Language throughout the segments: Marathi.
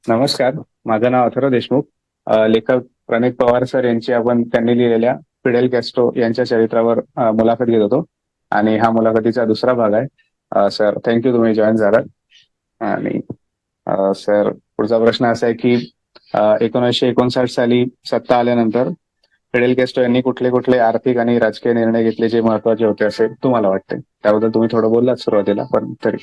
नमस्कार. माझं नाव अथर्व देशमुख. लेखक प्रणित पवार सर यांची आपण त्यांनी लिहिलेल्या फिडेल कॅस्ट्रो यांच्या चरित्रावर मुलाखत घेत होतो आणि हा मुलाखतीचा दुसरा भाग आहे. सर, थँक्यू, तुम्ही जॉईन झालात. आणि सर, पुढचा प्रश्न असा आहे की 1959 साली सत्ता आल्यानंतर फिडेल कॅस्ट्रो यांनी कुठले कुठले आर्थिक आणि राजकीय निर्णय घेतले जे महत्वाचे होते असे तुम्हाला वाटते? त्याबद्दल तुम्ही थोडं बोललात सुरुवातीला, पण तरी.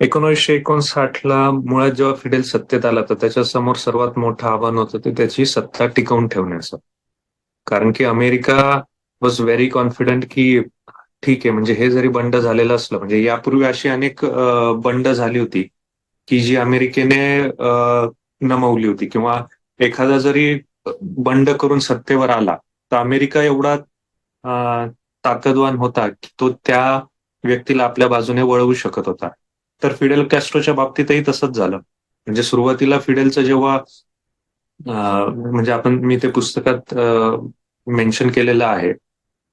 1959ला मुळात जेव्हा फिडेल सत्तेत आला तर त्याच्या समोर सर्वात मोठं आव्हान होतं ते त्याची सत्ता टिकवून ठेवण्याचं. कारण की अमेरिका वॉज व्हेरी कॉन्फिडंट की ठीक आहे, म्हणजे हे जरी बंड झालेलं असलं, म्हणजे यापूर्वी अशी अनेक बंड झाली होती की जी अमेरिकेने नमवली होती, किंवा एखादा जरी बंड करून सत्तेवर आला तर अमेरिका एवढा ताकदवान होता की तो त्या व्यक्तीला आपल्या बाजूने वळवू शकत होता. तर फिडेल कॅस्ट्रोच्या बाबतीतही तसंच झालं. म्हणजे सुरुवातीला फिडेलचं जेव्हा म्हणजे मी ते पुस्तकात मेन्शन केलेलं आहे,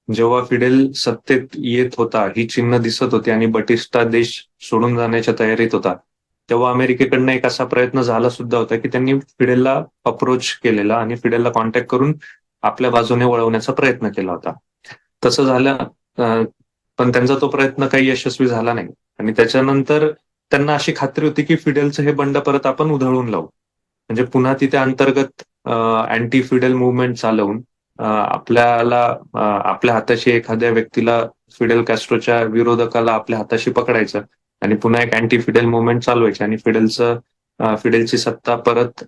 जेव्हा फिडेल सत्तेत येत होता, ही चिन्ह दिसत होती आणि बटिस्टा देश सोडून जाण्याच्या तयारीत होता, तेव्हा अमेरिकेकडनं एक असा प्रयत्न झाला सुद्धा होता की त्यांनी फिडेलला अप्रोच केलेला आणि फिडेलला कॉन्टॅक्ट करून आपल्या बाजूने वळवण्याचा प्रयत्न केला होता. तसं झालं, पण त्यांचा तो प्रयत्न काही यशस्वी झाला नाही. आणि त्याच्यानंतर त्यांना अशी खात्री होती की फिडेलचं हे बंड परत आपण उधळून लावू, म्हणजे पुन्हा तिथे अंतर्गत अँटी फिडेल मुवमेंट चालवून आपल्याला आपल्या हाताशी एखाद्या व्यक्तीला, फिडेल कॅस्ट्रोच्या विरोधकाला आपल्या हाताशी पकडायचं आणि पुन्हा एक अँटी फिडेल मुवमेंट चालवायची आणि फिडेलची सत्ता परत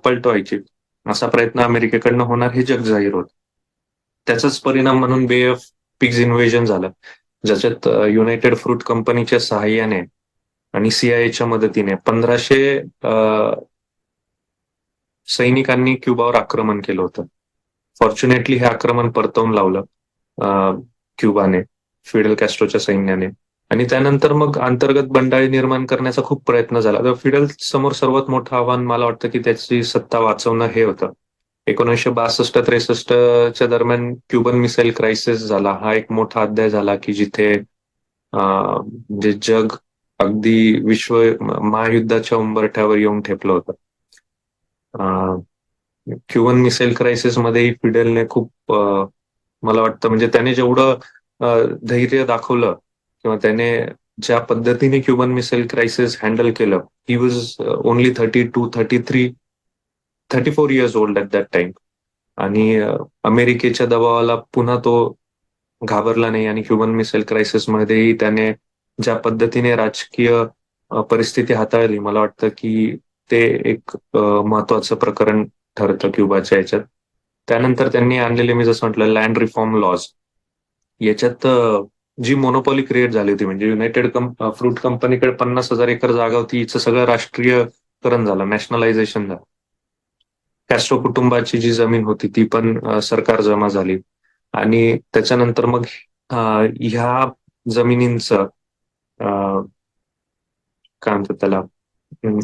पलटवायची, असा प्रयत्न अमेरिकेकडनं होणार हे जग जाहीर होत. त्याचाच परिणाम म्हणून बे ऑफ पिग्ज इन्व्हेजन झालं, ज्याच्यात युनायटेड फ्रूट कंपनीच्या सहाय्याने आणि सीआयएच्या मदतीने 1500 सैनिकांनी क्युबावर आक्रमण केलं होतं. फॉर्च्युनेटली हे आक्रमण परतवून लावलं क्युबाने, फिडेल कॅस्ट्रोच्या सैन्याने. आणि त्यानंतर मग अंतर्गत बंडाळी निर्माण करण्याचा खूप प्रयत्न झाला. तर फिडेल समोर सर्वात मोठं आव्हान मला वाटतं की त्याची सत्ता वाचवणं हे होतं. 1962-63च्या दरम्यान क्युबन मिसाईल क्रायसिस झाला. हा एक मोठा अध्याय झाला की जिथे म्हणजे जग अगदी विश्व महायुद्धाच्या उंबरठ्यावर येऊन ठेपलं होतं. क्युबन मिसाईल क्रायसिस मध्ये फिडेलने खूप मला वाटतं, म्हणजे त्याने जेवढं धैर्य दाखवलं किंवा त्याने ज्या पद्धतीने क्युबन मिसाईल क्रायसिस हँडल केलं, he was only 34 years old at that time. आणि अमेरिकेच्या दबावाला पुन्हा तो घाबरला नाही आणि क्युबन मिसाईल क्रायसिस मध्येही त्याने ज्या पद्धतीने राजकीय परिस्थिती हाताळली, मला वाटतं की ते एक महत्वाचं प्रकरण ठरतं क्युबाच्या याच्यात. त्यानंतर त्यांनी आणलेले, मी जसं म्हटलं, लँड रिफॉर्म लॉज, याच्यात जी मोनोपॉली क्रिएट झाली होती, म्हणजे युनायटेड फ्रूट कंपनीकडे 50,000 एकर जागा होती, हिचं सगळं राष्ट्रीयकरण झालं, नॅशनलायझेशन झालं. कॅस्ट्रो कुटुंबाची जी जमीन होती ती पण सरकार जमा झाली. आणि त्याच्यानंतर मग ह्या जमिनींचं काय म्हणतात त्याला,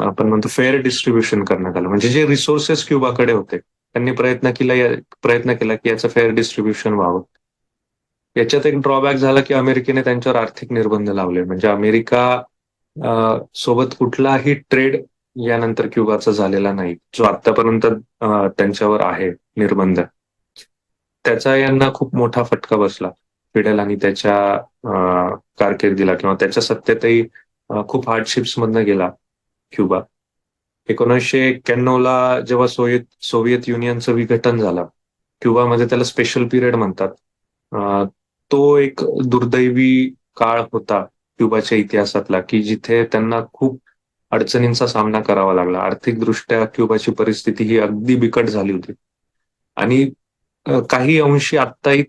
आपण म्हणतो फेअर डिस्ट्रीब्युशन करण्यात आलं. म्हणजे जे रिसोर्सेस क्युबाकडे होते त्यांनी प्रयत्न केला की याचं फेअर डिस्ट्रीब्युशन व्हावं. याच्यात एक ड्रॉबॅक झाला की अमेरिकेने त्यांच्यावर आर्थिक निर्बंध लावले. म्हणजे अमेरिका सोबत कुठलाही ट्रेड यानंतर क्युबाचा झालेला नाही, जो आतापर्यंत त्यांच्यावर आहे निर्बंध. त्याचा यांना खूप मोठा फटका बसला, फिडेल आणि त्याच्या कारकिर्दीला, किंवा त्याच्या सत्तेतही खूप हार्डशिप्स मधनं गेला क्युबा. 1991ला जेव्हा सोव्हिएत युनियनचं विघटन झालं क्युबामध्ये, त्याला स्पेशल पिरियड म्हणतात. तो एक दुर्दैवी काळ होता क्युबाच्या इतिहासातला की जिथे त्यांना खूप अडचणींचा सामना करावा लागला. आर्थिकदृष्ट्या क्युबाची परिस्थिती ही अगदी बिकट झाली होती आणि काही अंशी आत्ताही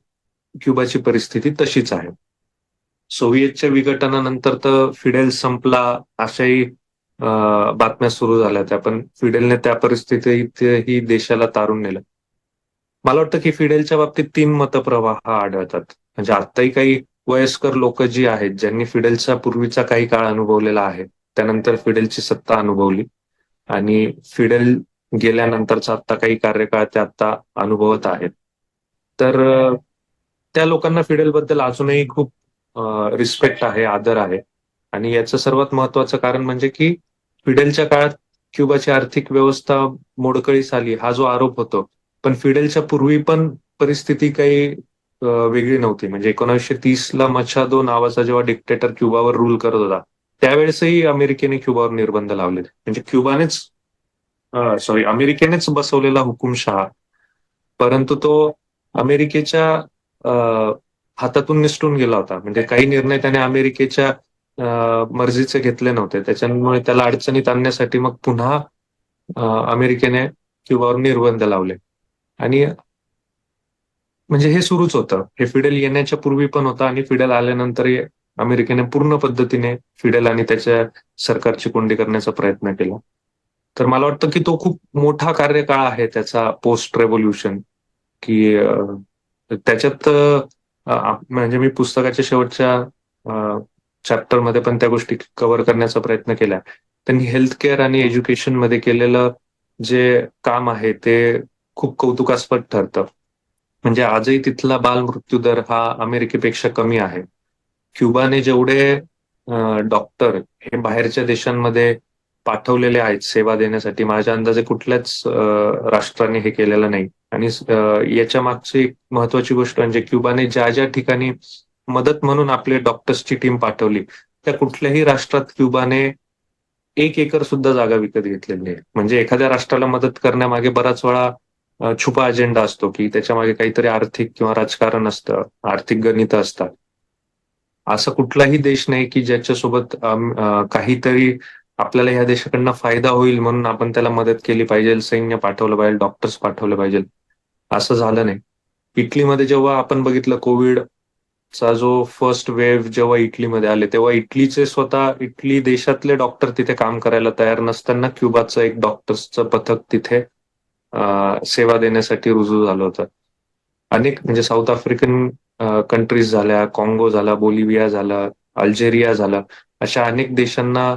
क्युबाची परिस्थिती तशीच आहे. सोव्हिएतच्या विघटनानंतर तर फिडेल संपला अशाही बातम्या सुरू झाल्या त्या, पण फिडेलने त्या परिस्थितीतही देशाला तारून नेलं. मला वाटतं की फिडेलच्या बाबतीत 3 मतप्रवाह आढळतात. म्हणजे आत्ताही काही वयस्कर लोक जी आहेत, ज्यांनी फिडेलचा पूर्वीचा काही काळ अनुभवलेला आहे, त्यानंतर फिडेलची सत्ता अनुभवली, आणि फिडेल गेल्यानंतरचा आता काही कार्यकाळ ते आता अनुभवत आहेत. तर त्या लोकांना फिडेल बद्दल अजूनही खूप रिस्पेक्ट आहे, आदर आहे. आणि याचं सर्वात महत्वाचं कारण म्हणजे की फिडेलच्या काळात क्युबाची आर्थिक व्यवस्था मोडकळीस आली हा जो आरोप होतो, पण फिडेलच्या पूर्वी पण परिस्थिती काही वेगळी नव्हती. म्हणजे 1930ला मचादो नावाचा जेव्हा डिक्टेटर क्युबावर रूल करत होता, त्यावेळेसही अमेरिकेने क्युबावर निर्बंध लावले. म्हणजे अमेरिकेनेच बसवलेला हुकुमशहा, परंतु तो अमेरिकेच्या हातातून निसटून गेला होता. म्हणजे काही निर्णय त्याने अमेरिकेच्या मर्जीचे घेतले नव्हते. त्याच्यामुळे त्याला अडचणीत आणण्यासाठी मग पुन्हा अमेरिकेने क्युबावर निर्बंध लावले. आणि म्हणजे हे सुरूच होतं. हे फिडेल येण्याच्या पूर्वी पण होतं आणि फिडेल आल्यानंतरही अमेरिकेने पूर्ण पद्धतीने फिडेल आणि त्याच्या सरकारची कोंडी करण्याचा प्रयत्न केला. तर मला वाटतं की तो खूप मोठा कार्यकाळ आहे त्याचा पोस्ट रेव्होल्युशन, की त्याच्यात म्हणजे मी पुस्तकाच्या शेवटच्या चॅप्टरमध्ये पण त्या गोष्टी कव्हर करण्याचा प्रयत्न केला. त्यांनी हेल्थ केअर आणि एज्युकेशन मध्ये केलेलं जे काम आहे ते खूप कौतुकास्पद ठरतं. म्हणजे आजही तिथला बाल मृत्यू दर हा अमेरिकेपेक्षा कमी आहे. क्युबाने जेवढे डॉक्टर हे बाहेरच्या देशांमध्ये पाठवलेले आहेत सेवा देण्यासाठी, माझ्या अंदाजे कुठल्याच राष्ट्राने हे केलेलं नाही. आणि याच्या मागची एक महत्वाची गोष्ट म्हणजे क्युबाने ज्या ज्या ठिकाणी मदत म्हणून आपले डॉक्टर्सची टीम पाठवली, त्या कुठल्याही राष्ट्रात क्युबाने 1 एकर सुद्धा जागा विकत घेतलेली नाही. म्हणजे एखाद्या राष्ट्राला मदत करण्यामागे बराच वेळा छुपा अजेंडा असतो, की त्याच्या मागे काहीतरी आर्थिक किंवा राजकारण असतं, आर्थिक गणित असतात. असा कुठलाही देश नाही की ज्याच्यासोबत काहीतरी आपल्याला ह्या देशाकडनं फायदा होईल म्हणून आपण त्याला मदत केली पाहिजे, सैन्य पाठवलं पाहिजे, डॉक्टर्स पाठवले पाहिजे. असं झालं नाही. इटलीमध्ये जेव्हा आपण बघितलं कोविडचा जो फर्स्ट वेव्ह जेव्हा इटलीमध्ये आले, तेव्हा इटली देशातले डॉक्टर तिथे काम करायला तयार नसताना क्युबाचं एक डॉक्टर्सचं पथक तिथे सेवा देण्यासाठी रुजू झालं होतं. अनेक म्हणजे साऊथ आफ्रिकन कंट्रीज झाल्या, काँगो झाला, बोलिव्हिया झाला, अल्जेरिया झाला, अशा अनेक देशांना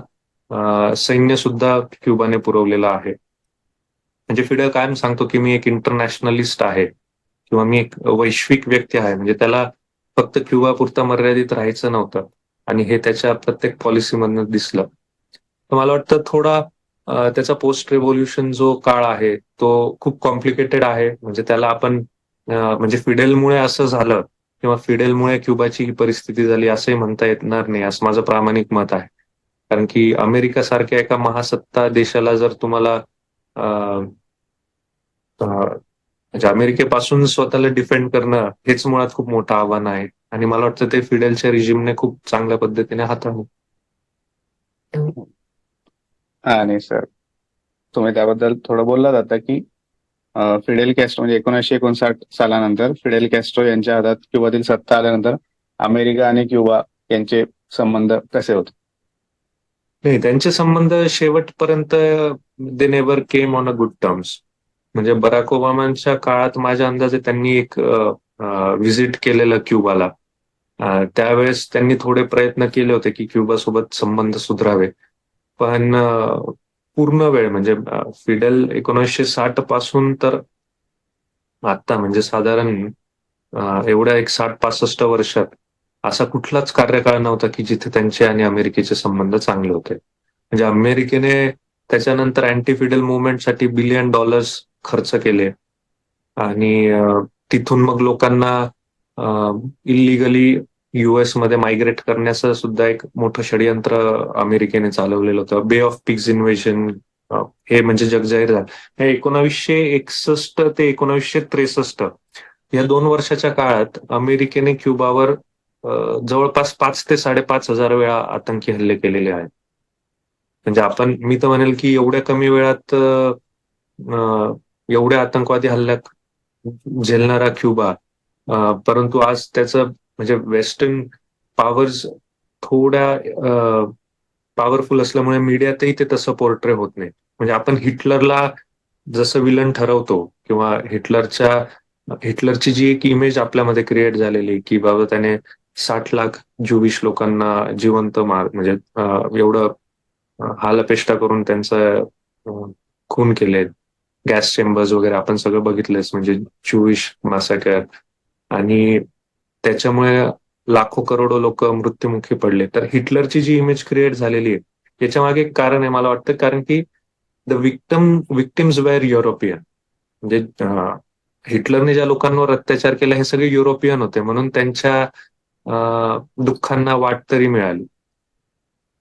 सैन्य सुद्धा क्युबाने पुरवलेलं आहे. म्हणजे फिडेल कायम सांगतो की मी एक इंटरनॅशनलिस्ट आहे किंवा मी एक वैश्विक व्यक्ती आहे. म्हणजे त्याला फक्त क्युबापुरता मर्यादित राहायचं नव्हतं आणि हे त्याच्या प्रत्येक पॉलिसीमधनं दिसलं. तर मला वाटतं थोडा त्याचा पोस्ट रेव्होल्युशन जो काळ आहे तो खूप कॉम्प्लिकेटेड आहे. म्हणजे त्याला आपण म्हणजे फिडेलमुळे असं झालं किंवा फिडेलमुळे क्युबाची ही परिस्थिती झाली असंही म्हणता येणार नाही, असं माझं प्रामाणिक मत आहे. कारण की अमेरिका सारख्या एका महासत्ता देशाला जर तुम्हाला म्हणजे अमेरिकेपासून स्वतःला डिफेंड करणं हेच मुळात खूप मोठं आव्हान आहे. आणि मला वाटतं ते फिडेलच्या रिजिमने खूप चांगल्या पद्धतीने हाताळलं. आणि सर, तुम्ही त्याबद्दल थोडं बोललात आता की फिडेल कॅस्ट्रो म्हणजे 1959 सालानंतर फिडेल कॅस्ट्रो यांच्या हातात क्युबातील सत्ता आल्यानंतर अमेरिका आणि क्युबा यांचे संबंध कसे होते? नाही, त्यांचे संबंध शेवटपर्यंत they never came on a good terms. म्हणजे बराक ओबामांच्या काळात माझ्या अंदाजे त्यांनी एक व्हिजिट केलेलं क्युबाला. त्यावेळेस त्यांनी थोडे प्रयत्न केले होते की क्युबासोबत संबंध सुधारावे. पण पूर्ण वेळ म्हणजे फिडेल 1960 पासून तर आता म्हणजे साधारण एवढ्या एक 60-65 वर्षात असा कुठलाच कार्यकाळ नव्हता की जिथे त्यांचे आणि अमेरिकेचे संबंध चांगले होते. म्हणजे अमेरिकेने त्याच्यानंतर अँटी फिडेल मुवमेंटसाठी $1 बिलियन खर्च केले आणि तिथून मग लोकांना इलिगली युएस मध्ये मायग्रेट करण्याचं सुद्धा एक मोठं षडयंत्र अमेरिकेने चालवलेलं होतं. बे ऑफ पिग्ज इन्व्हेजन हे म्हणजे जगजाहीर झालं. हे 1961 ते 1963 या 2 वर्षाच्या काळात अमेरिकेने क्युबावर जवळपास 5,000 ते 5,500 वेळा आतंकी हल्ले केलेले आहेत. म्हणजे मी तर म्हणेल की एवढ्या कमी वेळात एवढ्या आतंकवादी हल्ल्यात झेलणारा क्युबा, परंतु आज त्याचं म्हणजे वेस्टर्न पॉवर्स थोड्या पॉवरफुल असल्यामुळे मीडियातही ते तसं पोर्ट्रे होत नाही. म्हणजे आपण हिटलरला जसं विलन ठरवतो किंवा हिटलरची जी एक इमेज आपल्यामध्ये क्रिएट झालेली की बाबा त्याने 60 लाख ज्युविश लोकांना जिवंत म्हणजे एवढं हालअपेष्टा करून त्यांचं खून केले, गॅस चेंबर्स वगैरे आपण सगळं बघितलंच म्हणजे ज्युविश मॅसॅकर. आणि त्याच्यामुळे लाखो करोडो लोक मृत्युमुखी पडले. तर हिटलरची जी इमेज क्रिएट झालेली आहे याच्या मागे एक कारण आहे मला वाटतं, कारण की द विक्टिम्स वेअर युरोपियन. म्हणजे हिटलरने ज्या लोकांवर अत्याचार केला हे सगळे युरोपियन होते, म्हणून त्यांच्या दुःखांना वाट तरी मिळाली.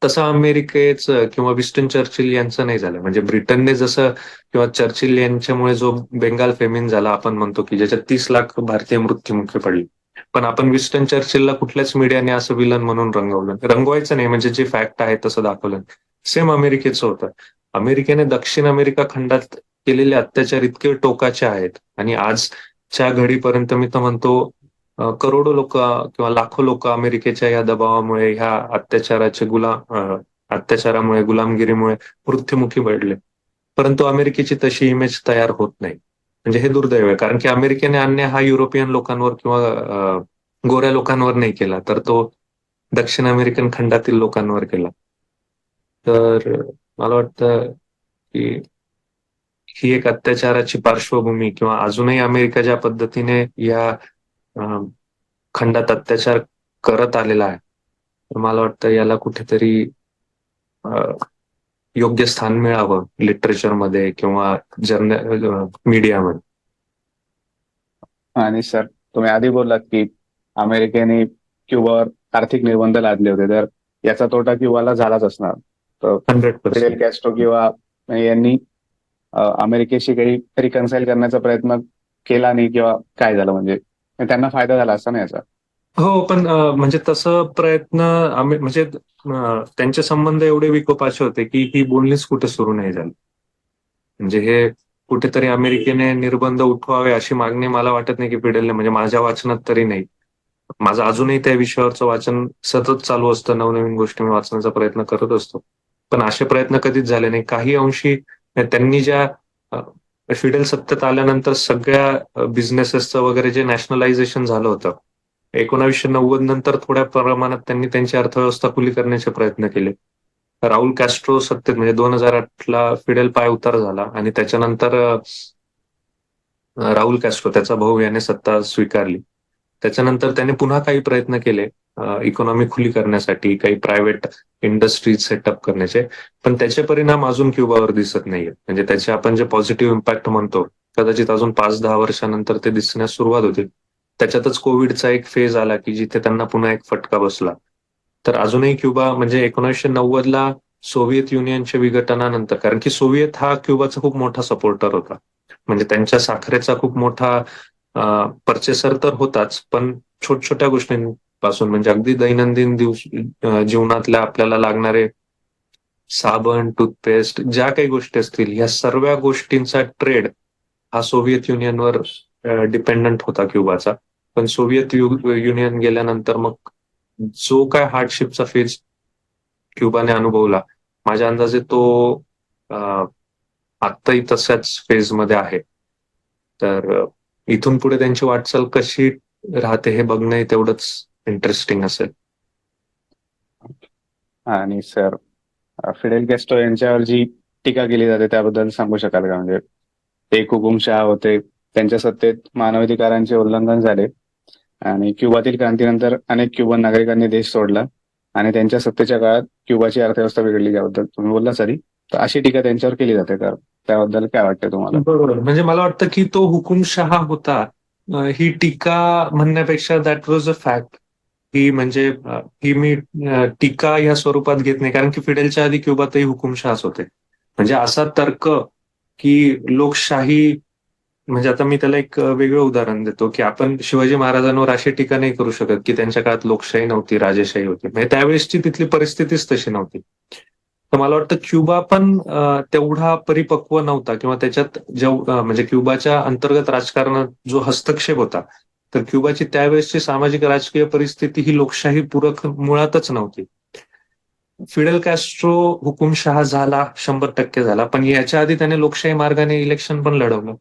तसं अमेरिकेचं किंवा विस्टन चर्चिल यांचं नाही झालं. म्हणजे ब्रिटनने जसं किंवा चर्चिल यांच्यामुळे जो बेंगाल फेमिन झाला आपण म्हणतो की ज्याच्यात 30 लाख भारतीय मृत्युमुखी पडले, पण आपण विस्टन चर्चिलला कुठल्याच मीडियाने असं विलन म्हणून रंगवायचं नाही, म्हणजे जे फॅक्ट आहे तसं दाखवलं. सेम अमेरिकेचं होतं. अमेरिकेने दक्षिण अमेरिका खंडात केलेले अत्याचार इतके टोकाचे आहेत आणि आजच्या घडीपर्यंत मी तर म्हणतो करोडो लोक किंवा लाखो लोक अमेरिकेच्या या दबावामुळे, ह्या अत्याचारामुळे, गुलामगिरीमुळे मृत्युमुखी पडले. परंतु अमेरिकेची तशी इमेज तयार होत नाही. म्हणजे हे दुर्दैव आहे, कारण की अमेरिकेने अन्याय हा युरोपियन लोकांवर किंवा गोऱ्या लोकांवर नाही केला, तर तो दक्षिण अमेरिकन खंडातील लोकांवर केला. तर मला वाटतं की ही एक अत्याचाराची पार्श्वभूमी, किंवा अजूनही अमेरिका ज्या पद्धतीने या खंडात अत्याचार करत आलेला आहे, तर मला वाटतं याला कुठेतरी योग्य स्थान मिळावं लिटरेचरमध्ये किंवा मीडियामध्ये. आणि सर, तुम्ही आधी बोललात की अमेरिकेने क्युबावर आर्थिक निर्बंध लादले होते, तर याचा तोटा क्युबाला झालाच असणार. तर 100%. फिडेल कॅस्ट्रो किंवा यांनी अमेरिकेशी काही रिकन्साईल करण्याचा प्रयत्न केला नाही, किंवा काय झालं म्हणजे त्यांना फायदा झाला असता ना याचा? हो, पण म्हणजे तसं प्रयत्न म्हणजे त्यांचे संबंध एवढे विकोपाचे होते की ही बोलणीच कुठे सुरू नाही झाली. म्हणजे हे कुठेतरी अमेरिकेने निर्बंध उठवावे अशी मागणी मला वाटत नाही की फिडेलने, म्हणजे माझ्या वाचनात तरी नाही. माझं अजूनही त्या विषयावरचं वाचन सतत चालू असतं, नवनवीन गोष्टी मी वाचण्याचा प्रयत्न करत असतो, पण असे प्रयत्न कधीच झाले नाही. काही अंशी त्यांनी ज्या फिडेल सत्तेत आल्यानंतर सगळ्या बिझनेसेसचं वगैरे जे नॅशनलायझेशन झालं होतं 1990 नंतर, थोड्या प्रमाणात त्यांनी त्यांची अर्थव्यवस्था खुली करण्याचे प्रयत्न केले. राहुल कॅस्ट्रो सत्तेत, म्हणजे 2008ला फिडेल पाय उतार झाला आणि त्याच्यानंतर राहुल कॅस्ट्रो त्याचा भाऊ याने सत्ता स्वीकारली. त्याच्यानंतर त्याने पुन्हा काही प्रयत्न केले इकॉनॉमी खुली करण्यासाठी, काही प्रायव्हेट इंडस्ट्रीज सेटअप करण्याचे, पण त्याचे परिणाम अजून क्युबावर दिसत नाहीये. म्हणजे त्याचे आपण जे पॉझिटिव्ह इम्पॅक्ट म्हणतो, कदाचित अजून 5-10 वर्षानंतर ते दिसण्यास सुरुवात होती. त्याच्यातच कोविडचा एक फेज आला की जिथे त्यांना पुन्हा एक फटका बसला. तर अजूनही क्युबा, म्हणजे 1990ला सोव्हिएत युनियनच्या विघटनानंतर, कारण की सोव्हिएत हा क्युबाचा खूप मोठा सपोर्टर होता, म्हणजे त्यांच्या साखरेचा खूप मोठा परचेसर तर होताच, पण छोट्या गोष्टींपासून, म्हणजे अगदी दैनंदिन जीवनातल्या आपल्याला लागणारे साबण, टूथपेस्ट, ज्या काही गोष्टी असतील, या सर्व गोष्टींचा ट्रेड हा सोव्हिएत युनियनवर डिपेंडंट होता क्युबाचा. पण सोव्हिएत युनियन गेल्यानंतर मग जो काय हार्डशिपचा फेज क्युबाने अनुभवला, माझ्या अंदाजे तो आत्ताही तशाच फेजमध्ये आहे. तर इथून पुढे त्यांची वाटचाल कशी राहते हे बघणं तेवढंच इंटरेस्टिंग असेल. आणि सर, फिडेल कॅस्ट्रो यांच्यावर जी टीका केली जाते त्याबद्दल सांगू शकाल का? म्हणजे ते एक हुकुमशहा होते, त्यांच्या सत्तेत मानवाधिकारांचे उल्लंघन झाले आणि क्युबातील क्रांतीनंतर अनेक क्युबन नागरिकांनी देश सोडला आणि त्यांच्या सत्तेच्या काळात क्युबाची अर्थव्यवस्था बिघडली, त्याबद्दल तुम्ही बोलला सरी. तर अशी टीका त्यांच्यावर केली जाते, तर त्याबद्दल काय वाटतं तुम्हाला? बरोबर, म्हणजे मला वाटतं की तो हुकुमशहा होता, ही टीका म्हणण्यापेक्षा दॅट वॉज अ फॅक्ट. ही म्हणजे ही मी टीका या स्वरूपात घेत नाही, कारण की फिडेलच्या आधी क्युबातही हुकुमशहाच होते. म्हणजे असा तर्क की लोकशाही, म्हणजे आता मी त्याला एक वेगळं उदाहरण देतो की आपण शिवाजी महाराजांवर अशी टीका नाही करू शकत की त्यांच्या काळात लोकशाही नव्हती, राजेशाही होती. म्हणजे त्यावेळेसची तिथली परिस्थितीच तशी नव्हती. तर मला वाटतं क्युबा पण तेवढा परिपक्व नव्हता, किंवा त्याच्यात म्हणजे क्युबाच्या अंतर्गत राजकारणात जो हस्तक्षेप होता, तर क्युबाची त्यावेळेसची सामाजिक राजकीय परिस्थिती ही लोकशाही पूरक मुळातच नव्हती. फिडेल कॅस्ट्रो हुकुमशहा झाला, 100% झाला, पण याच्या आधी त्याने लोकशाही मार्गाने इलेक्शन पण लढवलं.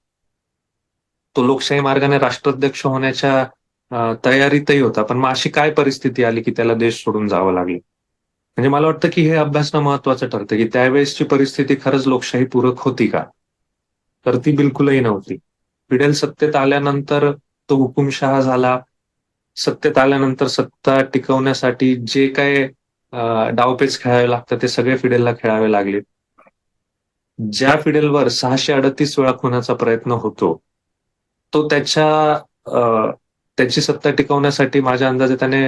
तो लोकशाही मार्गाने राष्ट्राध्यक्ष होण्याच्या तयारीतही होता, पण मग अशी काय परिस्थिती आली की त्याला देश सोडून जावं लागलं. म्हणजे मला वाटतं की हे अभ्यासणं महत्वाचं ठरतं की त्यावेळेसची परिस्थिती खरंच लोकशाही पूरक होती का? तर ती बिलकुलही नव्हती. फिडेल सत्तेत आल्यानंतर तो हुकुमशहा झाला, सत्तेत आल्यानंतर सत्ता टिकवण्यासाठी जे काय डावपेच खेळावे लागतात ते सगळे फिडेलला खेळावे लागले. ज्या फिडेलवर 638 वेळा खुनाचा प्रयत्न होतो, तो त्याची सत्ता टिकवण्यासाठी माझ्या अंदाजे त्याने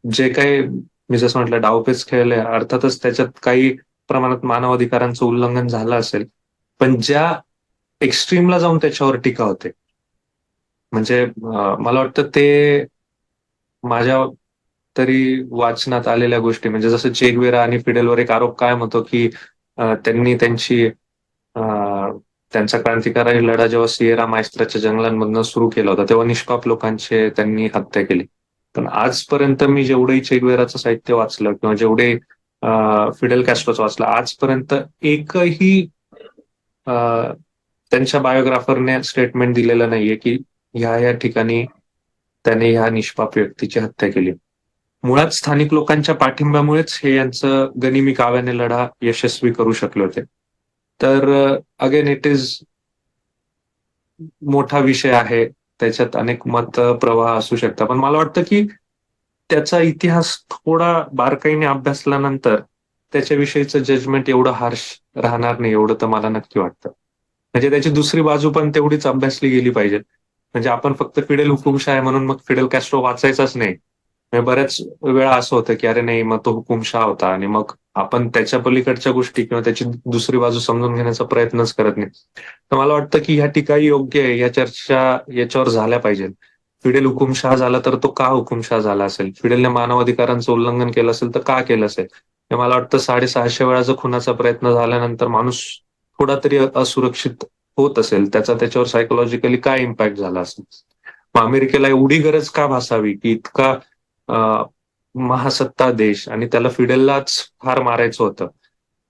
जे काही मी जसं म्हटलं डावपेच खेळले, अर्थातच त्याच्यात काही प्रमाणात मानवाधिकारांचं उल्लंघन झालं असेल, पण ज्या एक्स्ट्रीमला जाऊन त्याच्यावर टीका होते, म्हणजे मला वाटतं ते माझ्या तरी वाचनात आलेल्या गोष्टी, म्हणजे जसं चे गुवेरा आणि फिडेलवर एक आरोप कायम होतो की त्यांनी त्यांचा क्रांतिकारक लढा जेव्हा सिएरा माएस्ट्राच्या जंगलांमधनं सुरू केला होता तेव्हा निष्पाप लोकांचे त्यांनी हत्या केली. पण आजपर्यंत मी जेवढंही चे गुवेराचं साहित्य वाचलं किंवा जेवढे फिडेल कॅस्ट्रोचं वाचलं, आजपर्यंत एकही त्यांच्या बायोग्राफरने स्टेटमेंट दिलेलं नाहीये की ह्या ठिकाणी त्याने ह्या निष्पाप व्यक्तीची हत्या केली. मुळात स्थानिक लोकांच्या पाठिंब्यामुळेच हे यांचं गनिमी काव्याने लढा यशस्वी करू शकले होते. तर अगेन इट इज मोठा विषय आहे, त्याच्यात अनेक मत प्रवाह असू शकतात, पण मला वाटतं की त्याचा इतिहास थोडा बारकाईने अभ्यासल्यानंतर त्याच्याविषयीचं जजमेंट एवढं हार्श राहणार नाही, एवढं तर मला नक्की वाटतं. म्हणजे त्याची दुसरी बाजू पण तेवढीच अभ्यासली गेली पाहिजे. म्हणजे आपण फक्त फिडेल हुकुमशाह आहे म्हणून मग फिडेल कॅस्ट्रो वाचायचाच नाही. म्हणजे बऱ्याच वेळा असं होतं की अरे नाही, मग तो हुकुमशाह होता आणि मग आपण त्याच्या पलीकडच्या गोष्टी किंवा त्याची दुसरी बाजू समजून घेण्याचा प्रयत्नच करत नाही. तर मला वाटतं की ह्या टीकाही योग्य आहे, या चर्चा याच्यावर झाल्या पाहिजेत. फिडेल हुकुमशाह झाला तर तो का हुकुमशाह झाला असेल, फिडेलने मानवाधिकारांचं उल्लंघन केलं असेल तर का केलं असेल. हे मला वाटतं 650 वेळा जर खुनाचा प्रयत्न झाल्यानंतर माणूस थोडा तरी असुरक्षित होत असेल, त्याचा त्याच्यावर सायकोलॉजिकली काय इम्पॅक्ट झाला असेल. मग अमेरिकेला एवढी गरज का भासावी की इतका महासत्ता देश आणि त्याला फिडेललाच फार मारायचं होतं.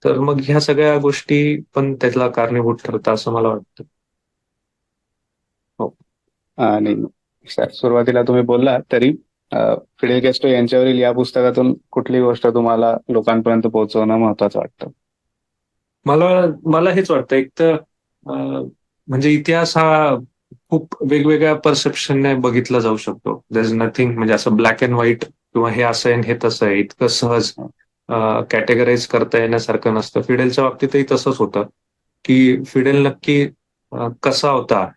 तर मग ह्या सगळ्या गोष्टी पण त्याला कारणीभूत ठरतात असं मला वाटतं. हो. आणि सुरुवातीला तुम्ही बोलला तरी फिडेल कॅस्ट्रो यांच्यावरील या पुस्तकातून कुठली गोष्ट तुम्हाला लोकांपर्यंत पोहोचवणं महत्वाचं वाटतं? मला मला हेच वाटतं, एक तर म्हणजे इतिहास हा खूप वेगवेगळ्या परसेप्शनने बघितला जाऊ शकतो. दर इज नथिंग, म्हणजे असं ब्लॅक अँड व्हाईट किंवा हे असं आहे हे तसं आहे इतकं सहज कॅटेगराईज करता येण्यासारखं नसतं. फिडेलच्या बाबतीतही तसंच होतं की फिडेल नक्की कसा होता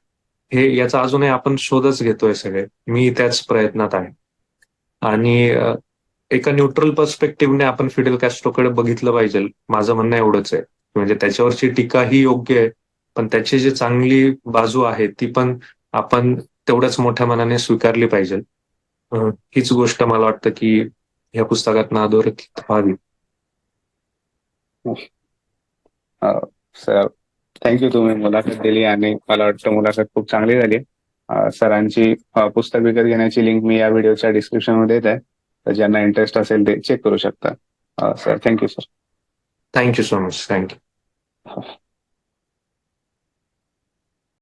हे याचा अजूनही आपण शोधच घेतोय सगळे. मी त्याच प्रयत्नात आहे आणि एका न्यूट्रल पर्स्पेक्टिव्हने आपण फिडेल कॅस्ट्रोकडे बघितलं पाहिजे. माझं म्हणणं एवढंच आहे. म्हणजे त्याच्यावरची टीका ही योग्य आहे, पण त्याची जी चांगली बाजू आहे ती पण आपण तेवढ्याच मोठ्या मनाने स्वीकारली पाहिजे. हीच गोष्ट मला वाटतं की या पुस्तकात अधोरेखित व्हावी. सर, थँक्यू, तुम्ही मुलाखत दिली आणि मला वाटतं मुलाखत खूप चांगली झाली. सरांची पुस्तक विकत घेण्याची लिंक मी या व्हिडिओच्या डिस्क्रिप्शन मध्ये देत आहे, तर ज्यांना इंटरेस्ट असेल ते चेक करू शकता. Sir, thank you sir. Thank you so much. Thank you.